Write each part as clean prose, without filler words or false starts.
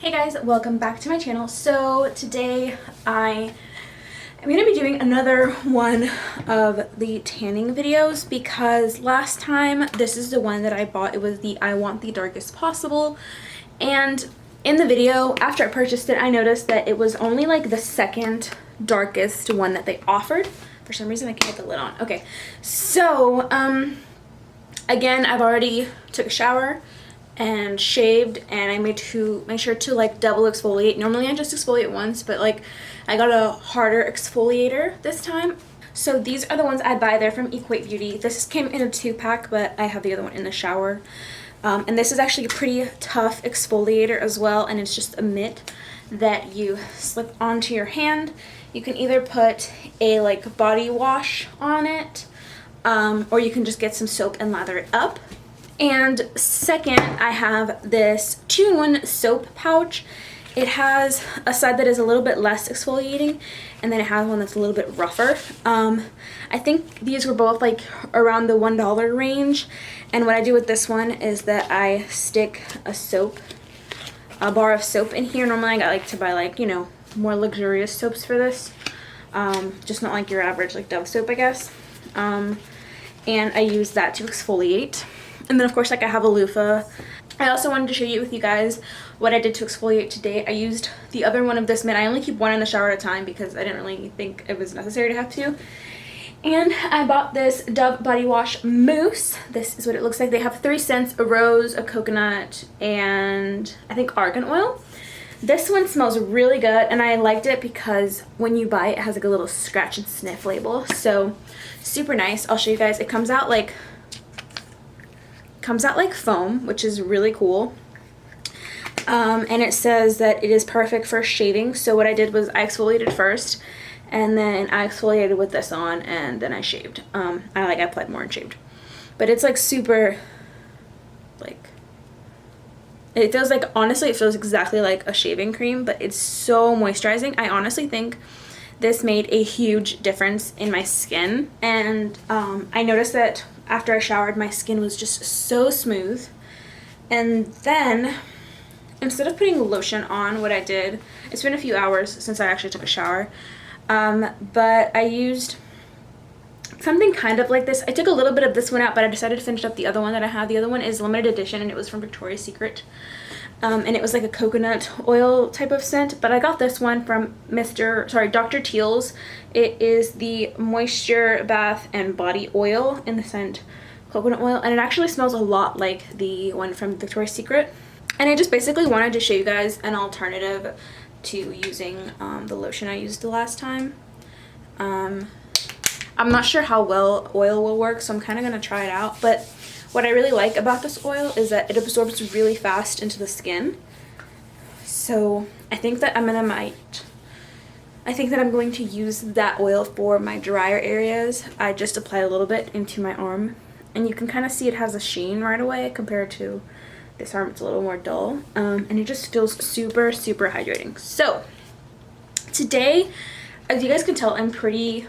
Hey guys, welcome back to my channel. So today I'm going to be doing another one of the tanning videos because last time this is the one that I bought. It was the I Want the Darkest Possible, and in the video after I purchased it I noticed that it was only like the second darkest one that they offered. For some reason I can't get the lid on. Okay, so again, I've already took a shower and shaved, and I made sure to like double exfoliate. Normally I just exfoliate once, but like I got a harder exfoliator this time. So these are the ones I buy. They're from Equate Beauty. This came in a 2-pack, but I have the other one in the shower. And this is actually a pretty tough exfoliator as well, and it's just a mitt that you slip onto your hand. You can either put a like body wash on it, or you can just get some soap and lather it up. And second, I have this 2-in-1 soap pouch. It has a side that is a little bit less exfoliating, and then it has one that's a little bit rougher. I think these were both like around the $1 range, and what I do with this one is that I stick a bar of soap in here. Normally I like to buy like, you know, more luxurious soaps for this, just not like your average like Dove soap, I guess. And I use that to exfoliate. And then of course, like, I have a loofah. I also wanted to show you with you guys what I did to exfoliate today. I used the other one of this mitt. I only keep one in the shower at a time because I didn't really think it was necessary to have two. And I bought this Dove body wash Mousse. This is what it looks like. They have 3 scents: a rose, a coconut, and I think argan oil. This one smells really good, and I liked it because when you buy it, it has like a little scratch and sniff label. So super nice. I'll show you guys. It comes out like foam, which is really cool. And it says that it is perfect for shaving. So what I did was I exfoliated first, and then I exfoliated with this on, and then I shaved. I applied more and shaved. But it's like super, like, it feels like, honestly, it feels exactly like a shaving cream, but it's so moisturizing. I honestly think this made a huge difference in my skin. And I noticed that after I showered, my skin was just so smooth. And then instead of putting lotion on, what I did, it's been a few hours since I actually took a shower, but I used something kind of like this. I took a little bit of this one out, but I decided to finish up the other one that I have. The other one is limited edition, and it was from Victoria's Secret. And it was like a coconut oil type of scent, but I got this one from Dr. Teal's. It is the Moisture Bath and Body Oil in the scent coconut oil, and it actually smells a lot like the one from Victoria's Secret. And I just basically wanted to show you guys an alternative to using the lotion I used the last time. I'm not sure how well oil will work, so I'm kind of going to try it out, but what I really like about this oil is that it absorbs really fast into the skin. So I think that I'm going to use that oil for my drier areas. I just applied a little bit into my arm, and you can kind of see it has a sheen right away compared to this arm. It's a little more dull, and it just feels super, super hydrating. So today, as you guys can tell, I'm pretty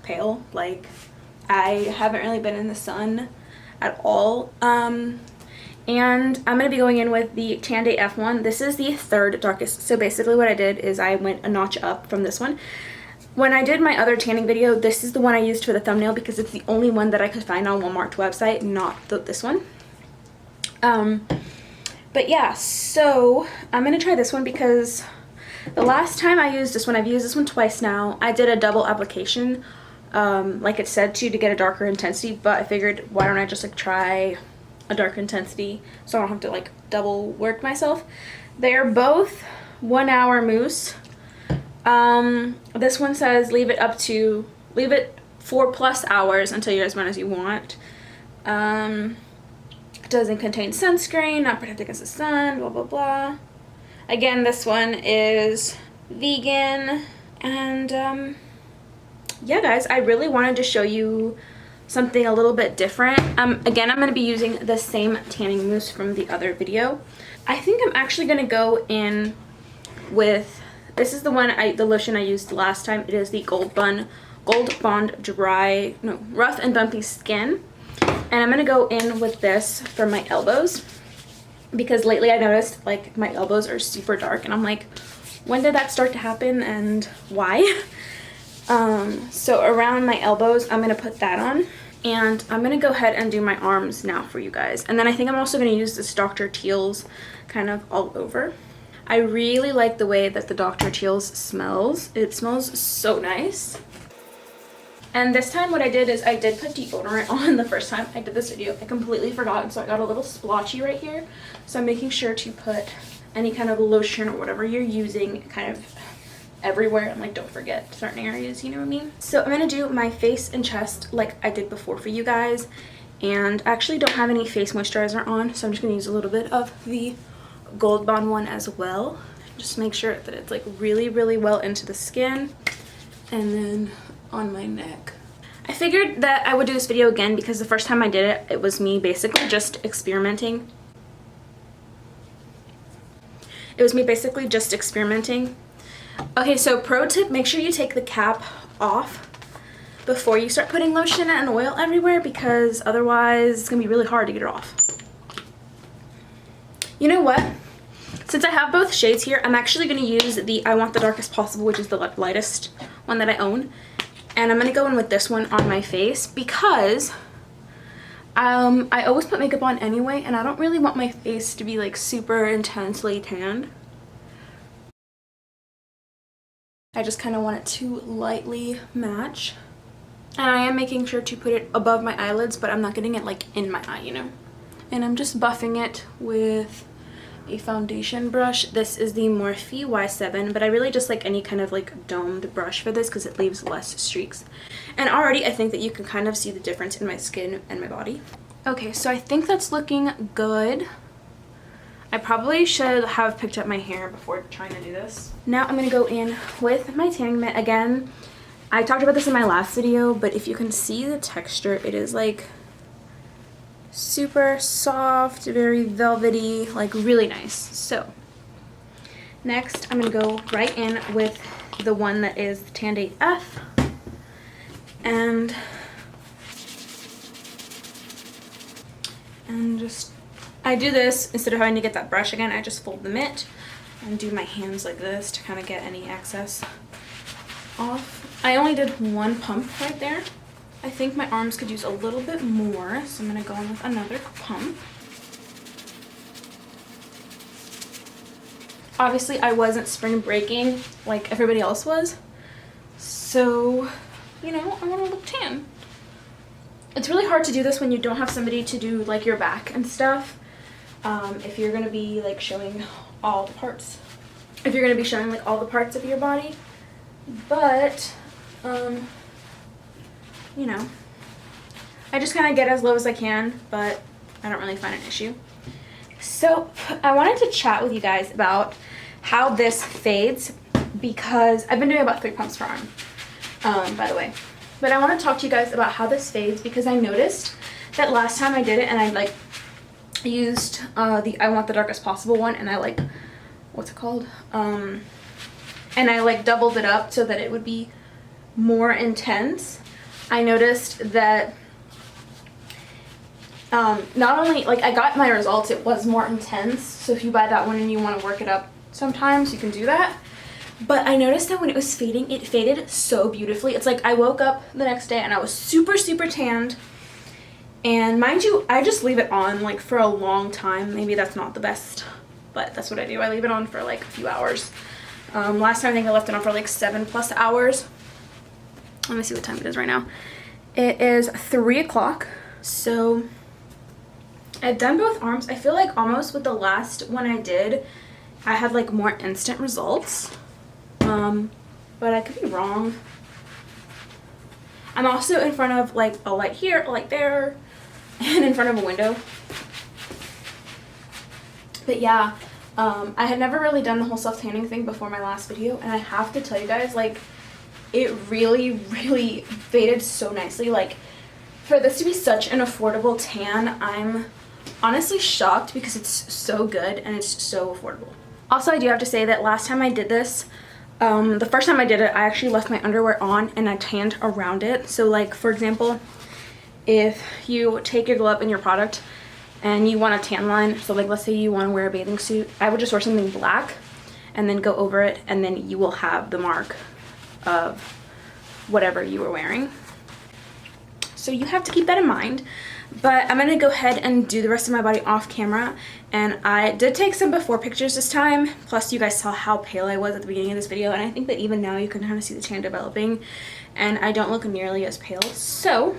pale. Like, I haven't really been in the sun at all, and I'm going to be going in with the Tan Day F1. This is the 3rd darkest. So basically what I did is I went a notch up from this one. When I did my other tanning video, this is the one I used for the thumbnail because it's the only one that I could find on Walmart's website, not this one. But yeah, so I'm going to try this one because the last time I used this one, I've used this one twice now, I did a double application, like it said to get a darker intensity, but I figured why don't I just like try a darker intensity so I don't have to like double work myself. They're both 1 hour mousse. This one says leave it 4+ hours until you're as much as you want. It doesn't contain sunscreen, not protect against the sun, blah blah blah. Again, this one is vegan, and yeah guys, I really wanted to show you something a little bit different. Again, I'm going to be using the same tanning mousse from the other video. I think I'm actually going to go in with, this is the lotion I used last time. It is the Gold Bond Rough and Bumpy Skin. And I'm going to go in with this for my elbows. because lately I noticed like my elbows are super dark and I'm like, when did that start to happen and why? So around my elbows, I'm going to put that on. And I'm going to go ahead and do my arms now for you guys. And then I think I'm also going to use this Dr. Teal's kind of all over. I really like the way that the Dr. Teal's smells. It smells so nice. And this time what I did is I did put deodorant on the first time I did this video. I completely forgot, and so I got a little splotchy right here. So I'm making sure to put any kind of lotion or whatever you're using kind of everywhere, and like don't forget certain areas, you know what I mean? So I'm gonna do my face and chest like I did before for you guys, and I actually don't have any face moisturizer on, so I'm just gonna use a little bit of the Gold Bond one as well. Just make sure that it's like really well into the skin, and then on my neck. I figured that I would do this video again because the first time I did it, it was me basically just experimenting. Okay, so pro tip, make sure you take the cap off before you start putting lotion and oil everywhere, because otherwise it's gonna be really hard to get it off. You know what? Since I have both shades here, I'm actually gonna use the I Want the Darkest Possible, which is the lightest one that I own. And I'm gonna go in with this one on my face because I always put makeup on anyway, and I don't really want my face to be like super intensely tanned. I just kind of want it to lightly match. And I am making sure to put it above my eyelids, but I'm not getting it like in my eye, you know. And I'm just buffing it with a foundation brush. This is the Morphe Y7, but I really just like any kind of like domed brush for this because it leaves less streaks. And already I think that you can kind of see the difference in my skin and my body. Okay, so I think that's looking good. I probably should have picked up my hair before trying to do this. Now I'm gonna go in with my tanning mitt. Again, I talked about this in my last video, but if you can see the texture, it is like super soft, very velvety, like really nice. So next I'm gonna go right in with the one that is the Tan Date F, and just I do this instead of having to get that brush again. I just fold the mitt and do my hands like this to kind of get any excess off. I only did one pump right there. I think my arms could use a little bit more, so I'm going to go in with another pump. Obviously, I wasn't spring breaking like everybody else was, so, you know, I want to look tan. It's really hard to do this when you don't have somebody to do like your back and stuff. If you're going to be like showing all the parts. If you're going to be showing like all the parts of your body. But, you know, I just kind of get as low as I can, but I don't really find an issue. So I wanted to chat with you guys about how this fades, because I've been doing about 3 pumps per arm, by the way. But I want to talk to you guys about how this fades, because I noticed that last time I did it and I like used the I Want the Darkest Possible one, and I like, what's it called? And I like doubled it up so that it would be more intense. I noticed that not only like I got my results, it was more intense. So if you buy that one and you want to work it up sometimes, you can do that. But I noticed that when it was fading, it faded so beautifully. It's like I woke up the next day and I was super tanned. And mind you, I just leave it on like for a long time. Maybe that's not the best, but that's what I do. I leave it on for like a few hours. Last time I think I left it on for like 7+ hours. Let me see what time it is right now. It is 3 o'clock. So I've done both arms. I feel like almost with the last one I did, I had like more instant results. But I could be wrong. I'm also in front of like a light here, a light there, and in front of a window. But yeah, I had never really done the whole self-tanning thing before my last video, and I have to tell you guys, like, it really faded so nicely. Like, for this to be such an affordable tan, I'm honestly shocked because it's so good and it's so affordable. Also, I do have to say that last time I did this, the first time I did it, I actually left my underwear on and I tanned around it. So like, for example, if you take your glove and your product and you want a tan line, so like let's say you want to wear a bathing suit, I would just wear something black and then go over it, and then you will have the mark of whatever you were wearing. So you have to keep that in mind. But I'm going to go ahead and do the rest of my body off camera. And I did take some before pictures this time. Plus you guys saw how pale I was at the beginning of this video. And I think that even now you can kind of see the tan developing. And I don't look nearly as pale. So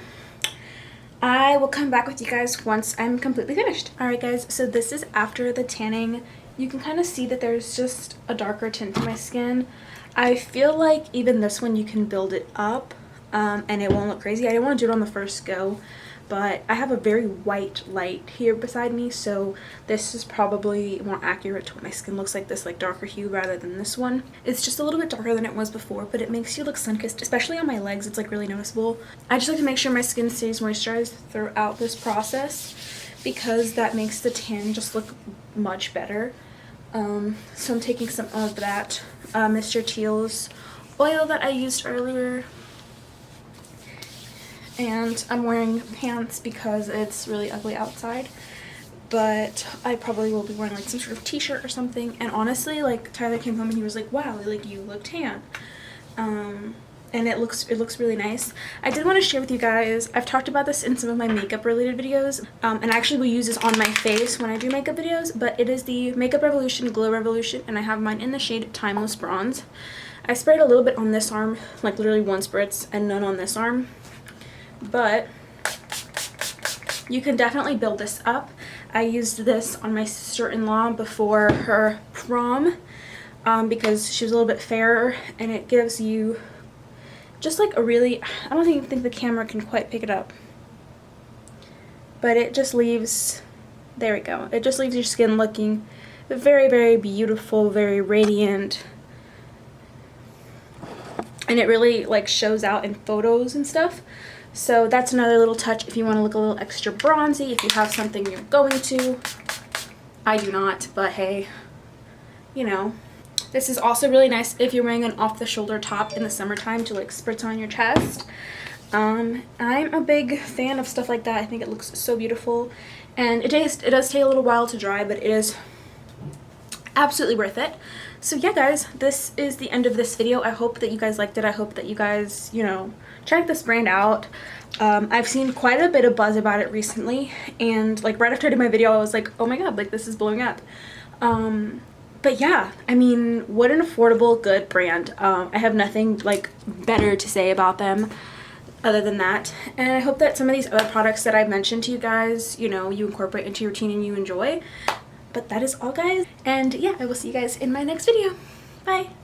I will come back with you guys once I'm completely finished. Alright guys, so this is after the tanning. You can kind of see that there's just a darker tint to my skin. I feel like even this one you can build it up and it won't look crazy. I didn't want to do it on the first go, but I have a very white light here beside me, so this is probably more accurate to what my skin looks like, this like darker hue rather than this one. It's just a little bit darker than it was before, but it makes you look sun-kissed, especially on my legs. It's like really noticeable. I just like to make sure my skin stays moisturized throughout this process because that makes the tan just look much better. So I'm taking some of that Mr. Teal's oil that I used earlier. And I'm wearing pants because it's really ugly outside, but I probably will be wearing like some sort of t-shirt or something. And honestly, like Tyler came home and he was like, wow, like you look tan. And it looks really nice. I did want to share with you guys, I've talked about this in some of my makeup related videos, and I actually will use this on my face when I do makeup videos, but it is the Makeup Revolution Glow Revolution, and I have mine in the shade Timeless Bronze. I sprayed a little bit on this arm, like literally one spritz, and none on this arm. But you can definitely build this up. I used this on my sister-in-law before her prom because she was a little bit fairer, and it gives you just like a really, I don't even think the camera can quite pick it up, but it just leaves, there we go, it just leaves your skin looking very, very beautiful, very radiant, and it really like shows out in photos and stuff. So that's another little touch if you want to look a little extra bronzy, if you have something you're going to. I do not, but hey, you know. This is also really nice if you're wearing an off-the-shoulder top in the summertime to like spritz on your chest. I'm a big fan of stuff like that. I think it looks so beautiful, and it does take a little while to dry, but it is absolutely worth it. So yeah guys, this is the end of this video. I hope that you guys liked it. I hope that you guys, you know, check this brand out. I've seen quite a bit of buzz about it recently, and like right after I did my video I was like, oh my god, like this is blowing up. But yeah, I mean, what an affordable, good brand. I have nothing like better to say about them other than that. And I hope that some of these other products that I've mentioned to you guys, you know, you incorporate into your routine and you enjoy. But that is all guys. And yeah, I will see you guys in my next video. Bye.